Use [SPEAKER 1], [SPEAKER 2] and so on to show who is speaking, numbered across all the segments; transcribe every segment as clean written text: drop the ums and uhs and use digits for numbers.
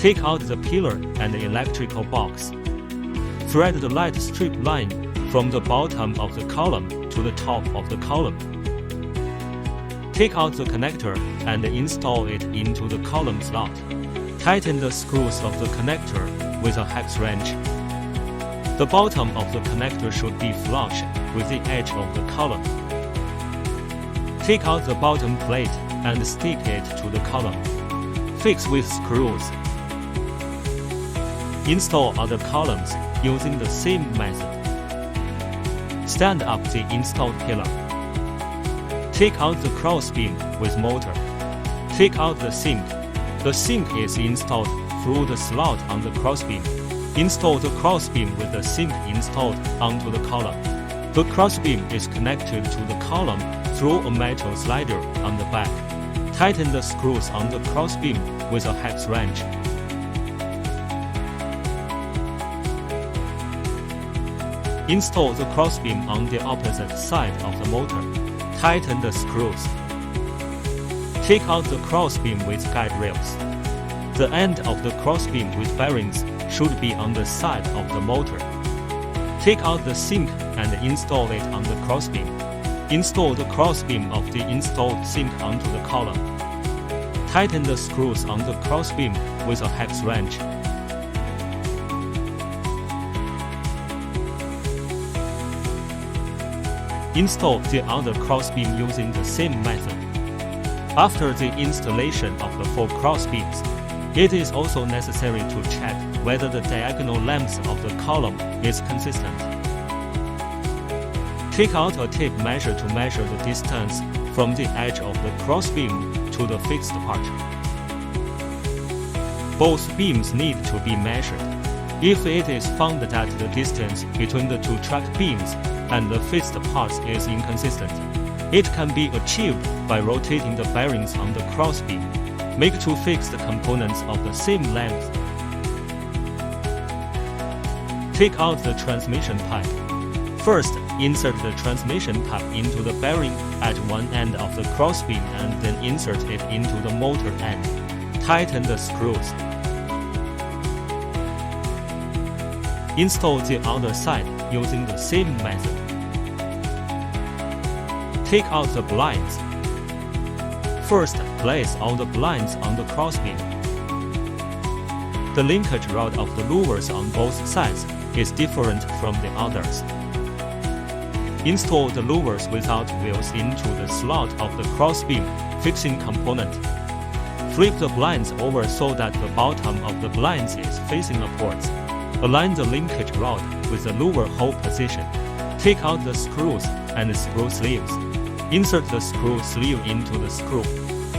[SPEAKER 1] Take out the pillar and the electrical box. Thread the light strip line from the bottom of the column to the top of the column. Take out the connector and install it into the column slot. Tighten the screws of the connector with a hex wrench. The bottom of the connector should be flush with the edge of the column. Take out the bottom plate and stick it to the column. Fix with screws. Install other columns using the same method. Stand up the installed pillar. Take out the crossbeam with motor. Take out the sink. The sink is installed through the slot on the crossbeam. Install the crossbeam with the sink installed onto the column. The crossbeam is connected to the column through a metal slider on the back. Tighten the screws on the crossbeam with a hex wrench. Install the crossbeam on the opposite side of the motor. Tighten the screws. Take out the crossbeam with guide rails. The end of the crossbeam with bearings should be on the side of the motor. Take out the sink and install it on the crossbeam. Install the crossbeam of the installed sink onto the column. Tighten the screws on the crossbeam with a hex wrench. Install the other crossbeam using the same method. After the installation of the 4 crossbeams, it is also necessary to check whether the diagonal length of the column is consistent. Take out a tape measure to measure the distance from the edge of the crossbeam to the fixed part. Both beams need to be measured. If it is found that the distance between the 2 track beams and the fixed parts is inconsistent, it can be achieved by rotating the bearings on the crossbeam. Make 2 fixed components of the same length. Take out the transmission pipe. First, insert the transmission pipe into the bearing at one end of the crossbeam and then insert it into the motor end. Tighten the screws. Install the other side using the same method. Take out the blinds. First, place all the blinds on the crossbeam. The linkage rod of the louvers on both sides is different from the others. Install the louvers without wheels into the slot of the crossbeam fixing component. Flip the blinds over so that the bottom of the blinds is facing upwards. Align the linkage rod with the louver hole position. Take out the screws and screw sleeves. Insert the screw sleeve into the screw.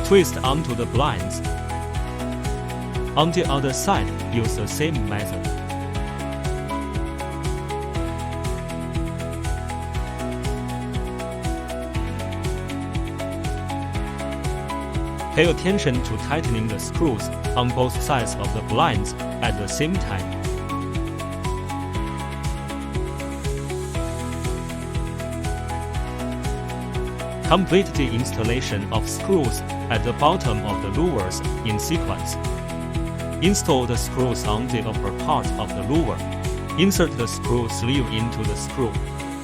[SPEAKER 1] Twist onto the blinds. On the other side, use the same method. Pay attention to tightening the screws on both sides of the blinds at the same time. Complete the installation of screws at the bottom of the louvers in sequence. Install the screws on the upper part of the louver. Insert the screw sleeve into the screw.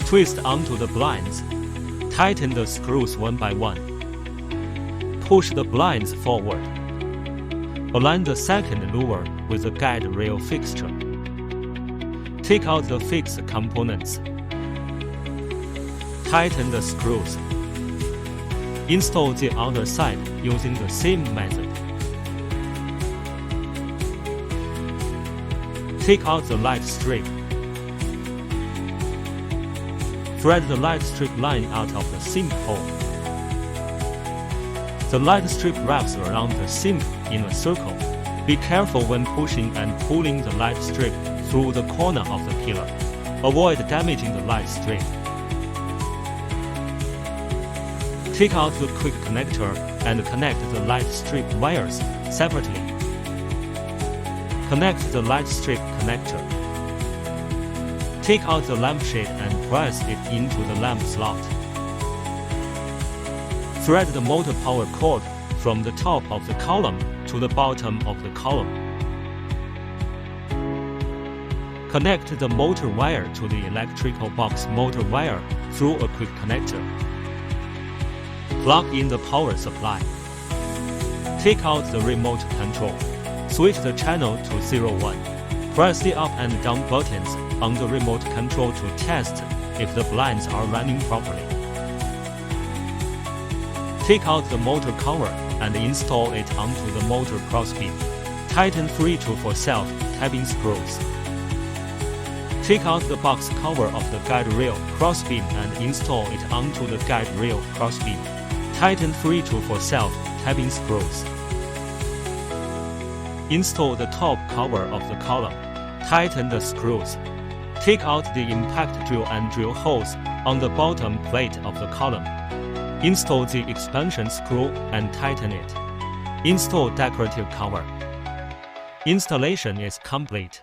[SPEAKER 1] Twist onto the blinds. Tighten the screws one by one. Push the blinds forward. Align the second louver with the guide rail fixture. Take out the fixed components. Tighten the screws. Install the other side using the same method. Take out the light strip. Thread the light strip line out of the sink hole. The light strip wraps around the sink in a circle. Be careful when pushing and pulling the light strip through the corner of the pillar. Avoid damaging the light strip. Take out the quick connector and connect the light strip wires separately. Connect the light strip connector. Take out the lampshade and press it into the lamp slot. Thread the motor power cord from the top of the column to the bottom of the column. Connect the motor wire to the electrical box motor wire through a quick connector. Plug in the power supply. Take out the remote control. Switch the channel to 01. Press the up and down buttons on the remote control to test if the blinds are running properly. Take out the motor cover and install it onto the motor crossbeam. Tighten 3 to 4 self-tapping screws. Take out the box cover of the guide rail crossbeam and install it onto the guide rail crossbeam. Tighten 3 to 4 self-tapping screws. Install the top cover of the column. Tighten the screws. Take out the impact drill and drill holes on the bottom plate of the column. Install the expansion screw and tighten it. Install decorative cover. Installation is complete.